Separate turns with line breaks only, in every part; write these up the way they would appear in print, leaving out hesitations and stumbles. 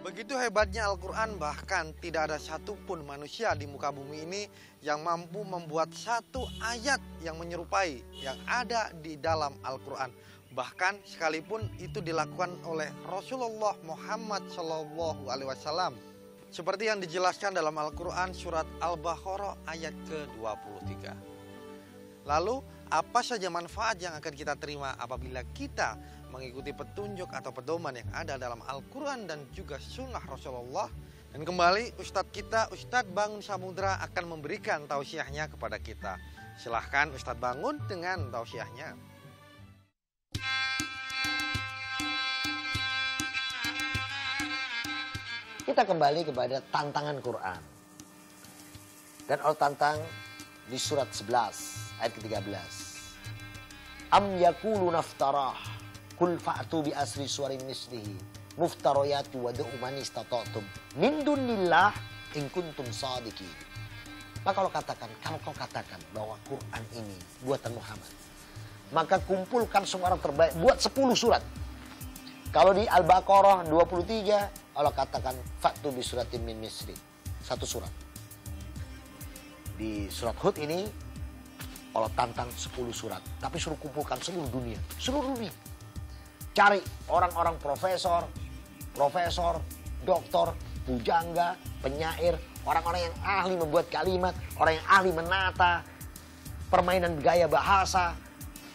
Begitu hebatnya Al-Quran, bahkan tidak ada satupun manusia di muka bumi ini yang mampu membuat satu ayat yang menyerupai yang ada di dalam Al-Quran. Bahkan sekalipun itu dilakukan oleh Rasulullah Muhammad SAW. Seperti yang dijelaskan dalam Al-Quran surat Al-Baqarah ayat ke-23. Lalu apa saja manfaat yang akan kita terima apabila kita mengikuti petunjuk atau pedoman yang ada dalam Al-Quran dan juga sunnah Rasulullah? Dan kembali Ustadz kita, Ustadz Bangun Samudra akan memberikan tausiahnya kepada kita. Silahkan Ustadz Bangun dengan tausiahnya.
Kita kembali kepada tantangan Quran. Dan Allah tantang di surat 11 ayat ke-13. Am yakulu naftarah kul fa'tu bi asri suwarin mislihi muftarayatu wa da'u man istata'tum min dunillah in kuntum sadiqin. Maka kalau kau katakan bahwa Quran ini buatan Muhammad, maka kumpulkan semua orang terbaik, buat 10 surat. Kalau di Al-Baqarah 23, Allah katakan fa'tu bi suratin min misri, 1 surat. Di surat Hud ini Allah tantang 10 surat, tapi suruh kumpulkan seluruh dunia. Cari orang-orang profesor, doktor, pujangga, penyair, orang-orang yang ahli membuat kalimat, orang yang ahli menata, permainan gaya bahasa.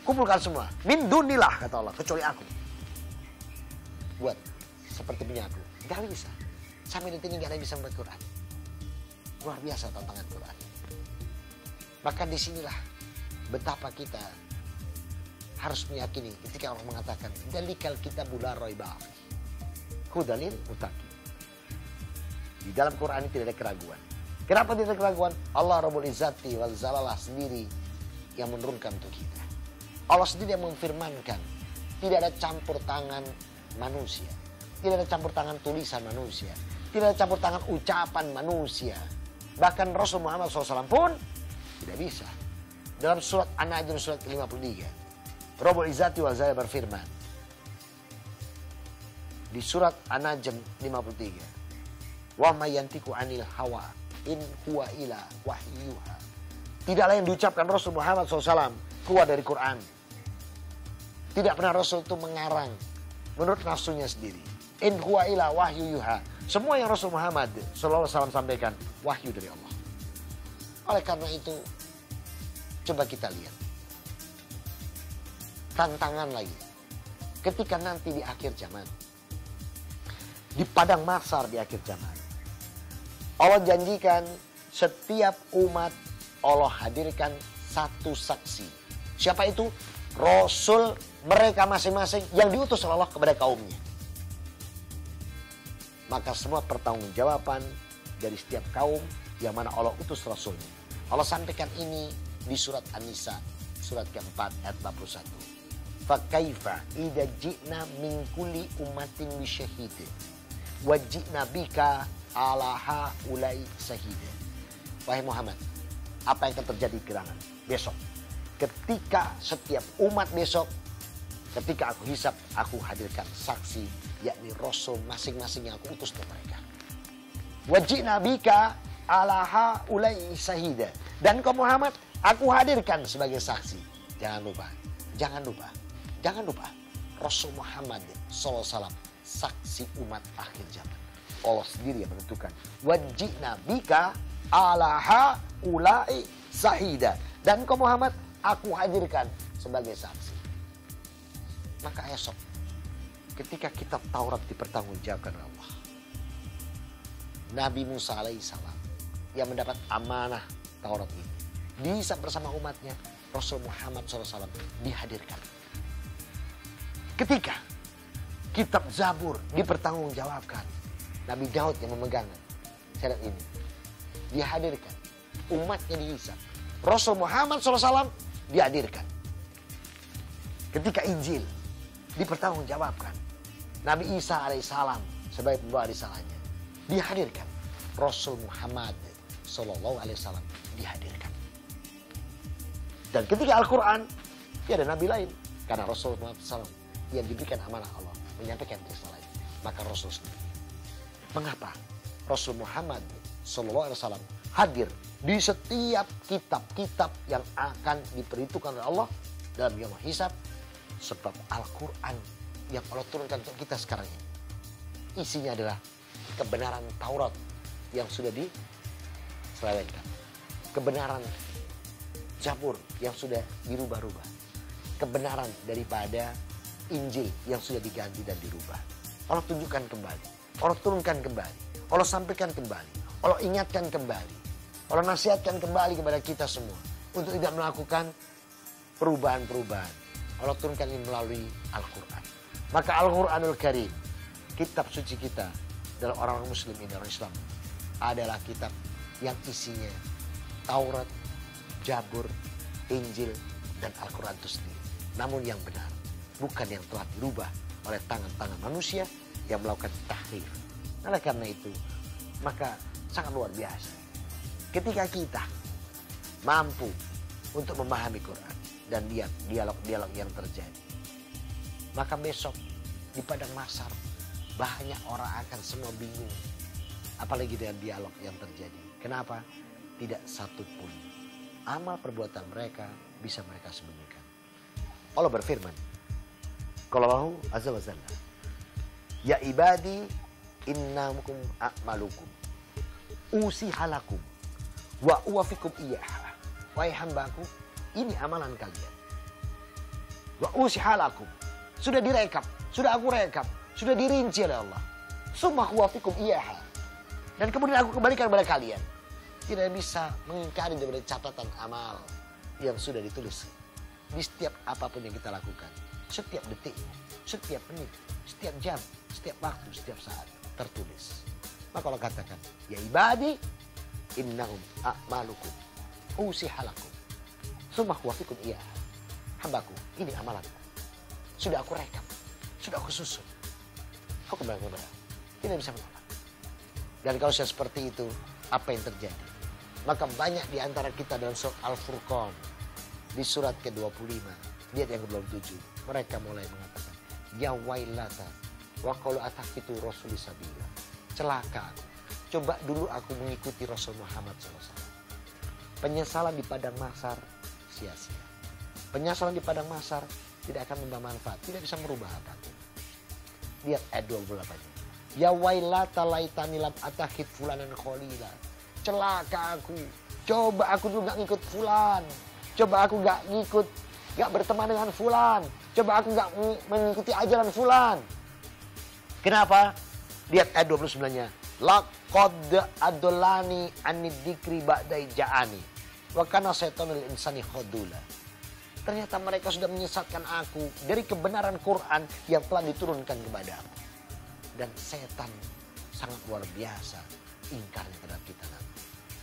Kumpulkan semua. Min dunillah, kata Allah, kecuali aku. Buat seperti punya aku. Gak bisa. Sampai detik ini gak ada yang bisa membuat Quran. Luar biasa tantangan Quran. Maka disinilah betapa kita harus meyakini ketika orang mengatakan dalikal kitabu la raiba fihi hudalil muttaqin. Di dalam Quran ini tidak ada keraguan. Kenapa tidak ada keraguan? Allah Rabbul Izzati wal Zalalah sendiri yang menurunkan untuk kita. Allah sendiri yang memfirmankan, tidak ada campur tangan manusia, tidak ada campur tangan tulisan manusia, tidak ada campur tangan ucapan manusia. Bahkan Rasul Muhammad SAW pun tidak bisa. Dalam surat An-Najm surat ke-53, Rabbul Izzati wal Zalalah berfirman di surat An-Najm 53, wa may yantiqu anil hawa in huwa illa wahyuha. Tidaklah yang diucapkan Rasul Muhammad SAW keluar dari Quran. Tidak pernah Rasul itu mengarang menurut nafsunya sendiri. In huwa illa wahyuha. Semua yang Rasul Muhammad SAW sampaikan wahyu dari Allah. Oleh karena itu, coba kita lihat tantangan lagi. Ketika nanti di akhir zaman, di padang mahsyar di akhir zaman, Allah janjikan setiap umat Allah hadirkan satu saksi. Siapa itu? Rasul mereka masing-masing yang diutus oleh Allah kepada kaumnya. Maka semua pertanggungjawaban dari setiap kaum yang mana Allah utus Rasulnya. Allah sampaikan ini di surat An-Nisa, surat keempat ayat 41. Fakaifa idza ji'na min kulli ummatin bi syahidin wa ji'na bika ala haula'i syahida. Wahai Muhammad, apa yang akan terjadi gerangan besok? Ketika setiap umat besok, ketika aku hisab, aku hadirkan saksi, yakni Rasul masing-masing yang aku utus ke mereka. Wa ji'na bika ala haula'i syahida. Dan kau Muhammad, aku hadirkan sebagai saksi. Jangan lupa. Rasul Muhammad SAW, saksi umat akhir zaman. Allah sendiri yang menentukan. Wajibna bika ala haula'i syahida. Dan kau Muhammad, aku hadirkan sebagai saksi. Maka esok, ketika kitab Taurat dipertanggungjawabkan oleh Allah, Nabi Musa alaihissalam yang mendapat amanah Taurat ini, bisa bersama umatnya, Rasul Muhammad SAW dihadirkan. Ketika kitab Zabur dipertanggungjawabkan, Nabi Daud yang memegang syarat ini dihadirkan, umatnya dihisab, Rasul Muhammad SAW dihadirkan. Ketika Injil dipertanggungjawabkan, Nabi Isa alaihissalam sebagai pembawa risalahnya dihadirkan, Rasul Muhammad SAW dihadirkan. Dan ketika Al-Quran, tidak ada nabi lain, karena Rasul Muhammad SAW yang diberikan amanah Allah menyampaikan risalah, maka Rasul sendiri. Mengapa Rasul Muhammad SAW hadir di setiap kitab-kitab yang akan diperhitungkan oleh Allah dalam yaumul hisab? Sebab Al-Quran yang Allah turunkan untuk kita sekarang ini, isinya adalah kebenaran Taurat yang sudah diselewengkan, kebenaran Zabur yang sudah dirubah-rubah, kebenaran daripada Injil yang sudah diganti dan dirubah. Allah tunjukkan kembali, Allah turunkan kembali, Allah sampaikan kembali, Allah ingatkan kembali, Allah nasihatkan kembali kepada kita semua untuk tidak melakukan perubahan-perubahan. Allah turunkan ini melalui Al-Quran. Maka Al-Quranul Karim, kitab suci kita dalam orang-orang muslim ini, orang Islam, adalah kitab yang isinya Taurat, Zabur, Injil, dan Al-Quran itu sendiri. Namun yang benar, bukan yang telah dirubah oleh tangan-tangan manusia yang melakukan tahrif. Oleh karena itu, maka sangat luar biasa ketika kita mampu untuk memahami Quran dan lihat dialog-dialog yang terjadi. Maka besok di padang mahsyar banyak orang akan semua bingung. Apalagi dengan dialog yang terjadi. Kenapa? Tidak satu pun amal perbuatan mereka bisa mereka sembunyikan. Allah berfirman, Qallahu azza wa jalla, ya ibadi innakum a'malukum usihalakum wa uwafikum iyaha. Wahai hambaku, ini amalan kalian. Wa usihalakum, sudah direkap, sudah aku rekap, sudah dirinci oleh Allah. Summa uwafikum iyaha, dan kemudian aku kembalikan kepada kalian. Tidak bisa mengingkari daripada catatan amal yang sudah ditulis di setiap apapun yang kita lakukan. Setiap detik, setiap menit, setiap jam, setiap waktu, setiap saat tertulis. Maka Allah katakan, ya ibadi innahum a'malukum usihalakum summa huwafikum iya. Hambaku, ini amalanku. Sudah aku rekap, sudah aku susun. Aku kembali kepada, tidak bisa menolak. Dan kalau sudah seperti itu, apa yang terjadi? Maka banyak di antara kita dalam surat Al-Furqan, di surat ke-25, ayat yang ke-27, mereka mulai mengatakan, ya wailata wa qalu atakitu rasuli sabila. Celaka aku. Coba dulu aku mengikuti Rasul Muhammad SAW. Penyesalan di padang mahsyar sia-sia. Penyesalan di padang mahsyar tidak akan membawa manfaat, tidak bisa merubah apapun. Lihat ayat 28. Ya wailata laitani lam atakid fulanan khalila. Celaka aku. Coba aku dulu gak ngikut fulan. Coba aku gak berteman dengan fulan. Coba aku gak mengikuti ajaran fulan. Kenapa? Lihat ayat 29-nya. Laqad adolani anidikri ba'dai ja'ani. Wa kana syaitanul insani khadula. Ternyata mereka sudah menyesatkan aku dari kebenaran Quran yang telah diturunkan kepada aku. Dan setan sangat luar biasa ingkarnya terhadap kita.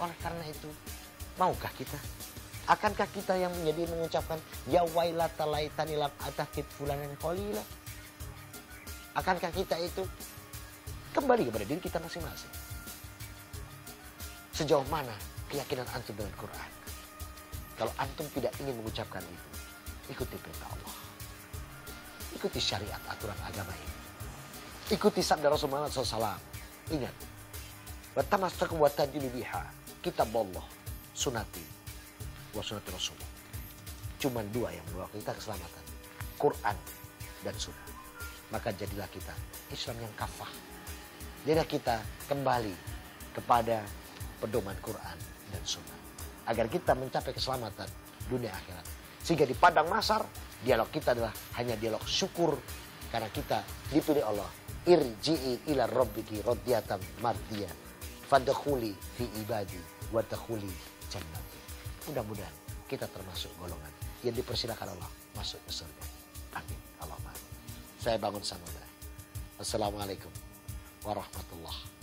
Oleh karena itu, maukah kita? Akankah kita yang menjadi mengucapkan ya wailata laitani lam atakid fulanan qalila? Akankah kita itu kembali kepada diri kita masing-masing? Sejauh mana keyakinan antum dengan Quran? Kalau antum tidak ingin mengucapkan itu, ikuti perintah Allah. Ikuti syariat aturan agama ini. Ikuti sabda Rasul Muhammad SAW. Ingat. Watamastakum watajinu biha. Kitab Allah, sunati, wa sunati Rasul. Cuma dua yang membawa kita keselamatan. Quran dan sunnah. Maka jadilah kita Islam yang kafah. Jadilah kita kembali kepada pedoman Quran dan sunnah. Agar kita mencapai keselamatan dunia akhirat. Sehingga di padang mahsyar, dialog kita adalah hanya dialog syukur. Karena kita dipilih Allah. Irji'i ila rabbiki radiyatan mardiyah. Fadkhuli fi ibadi wa dakhuli jannati. Mudah-mudahan kita termasuk golongan yang dipersilakan Allah masuk ke surga. Amin. Allahumma amin. Saya Bangun Samudra. Assalamualaikum warahmatullahi